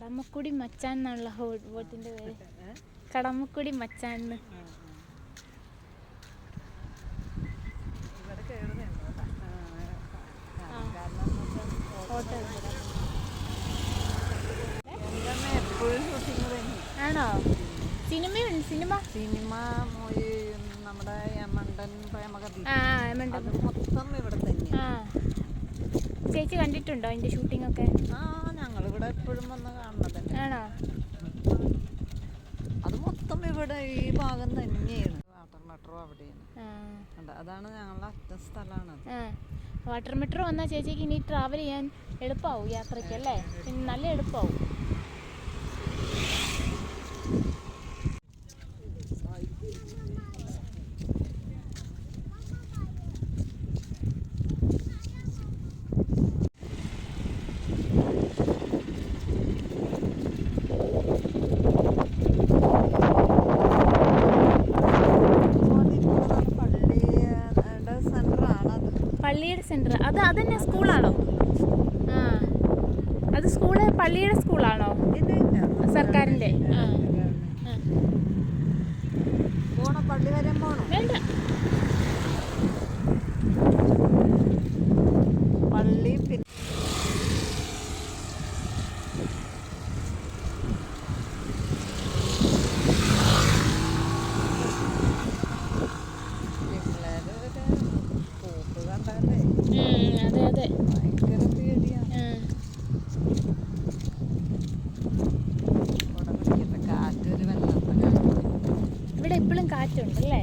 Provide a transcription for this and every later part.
കടമക്കുടി മച്ചാൻ എന്നുള്ള ബോട്ടിന്റെ പേര്. കടമക്കുടി മച്ചാൻ. ആണോ? സിനിമയുണ്ട്. സിനിമ നമ്മുടെ യമണ്ടൻ പ്രേമകഥ മൊത്തം ഇവിടെ തന്നെ. ചേച്ചി കണ്ടിട്ടുണ്ടോ അതിന്റെ ഷൂട്ടിംഗ് ഒക്കെ? ഞങ്ങളിവിടെ എപ്പോഴും വന്ന് കാണുന്നത്. ആണോ? അത് മൊത്തം ഇവിടെ ഈ ഭാഗം തന്നെയാണ്. വാട്ടർ മെട്രോ അവിടെയാണ്. അതാണ് ഞങ്ങളുടെ അറ്റ സ്ഥലമാണ്. വാട്ടർ മെട്രോ വന്നാൽ ചേച്ചിക്ക് ഇനി ട്രാവൽ ചെയ്യാൻ എളുപ്പമാവും, യാത്രയ്ക്ക് അല്ലേ? പിന്നെ നല്ല എളുപ്പമാവും. പള്ളിയുടെ സെന്റർ അതന്നെ സ്കൂളാണോ? അത് പള്ളിയുടെ സ്കൂളാണോ? സർക്കാരിന്റെ? പള്ളി വരെ പോണോ? വേണ്ട. പള്ളി ഇവിടെ എപ്പോഴും കാറ്റുണ്ടല്ലേ?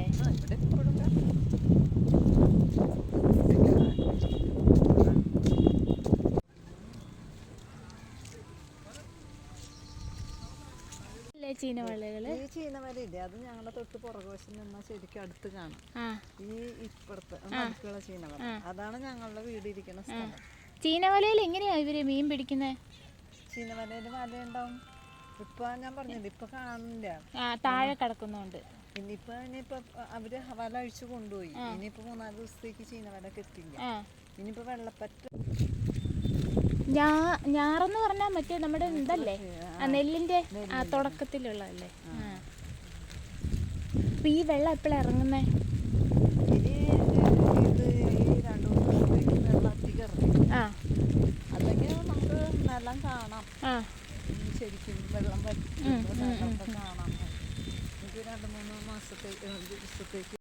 ചീനവലയില്ലേ, അത് ഞങ്ങളുടെ തൊട്ട് പുറകുവശം നിന്നാൽ ശരിക്കും അടുത്ത് കാണാം. ഈ ഇപ്പുറത്ത് അടുത്തുള്ള ചീനവല, അതാണ് ഞങ്ങളുടെ വീട് ഇരിക്കുന്ന സ്ഥലം. ചീനവലയിൽ എങ്ങനെയാ ഇവര് മീൻ പിടിക്കുന്നത്? ചീനവലയിൽ വലയുണ്ടാവും. ഇപ്പൊ ഞാൻ പറഞ്ഞില്ല, ഇപ്പൊ കാണുന്നില്ല, താഴെ കിടക്കുന്നുണ്ട്. ഇനിയിപ്പോ അവര് വല അഴിച്ചു കൊണ്ടുപോയി. ഇനിയിപ്പോ 3-4 ദിവസത്തേക്ക് ചീനവല കിട്ടില്ല. ഇനിയിപ്പോ വെള്ളപ്പറ്റ് ഞാറെന്ന് പറഞ്ഞാൽ മറ്റേ നമ്മുടെ ഇതല്ലേ, നെല്ലിന്റെ തുടക്കത്തിലുള്ളതല്ലേ? അപ്പൊ ഈ വെള്ളം എപ്പോഴാ ഇറങ്ങുന്നേ? ഇനി ഇത് ഈ 2-3 ദിവസത്തേക്ക് വെള്ളം അധികം ഇറങ്ങി. അല്ലെങ്കിൽ നമുക്ക് നിലം കാണാം. ശരിക്കും വെള്ളം വറ്റി കാണാം. നമുക്ക് 2-3 ദിവസത്തേക്ക്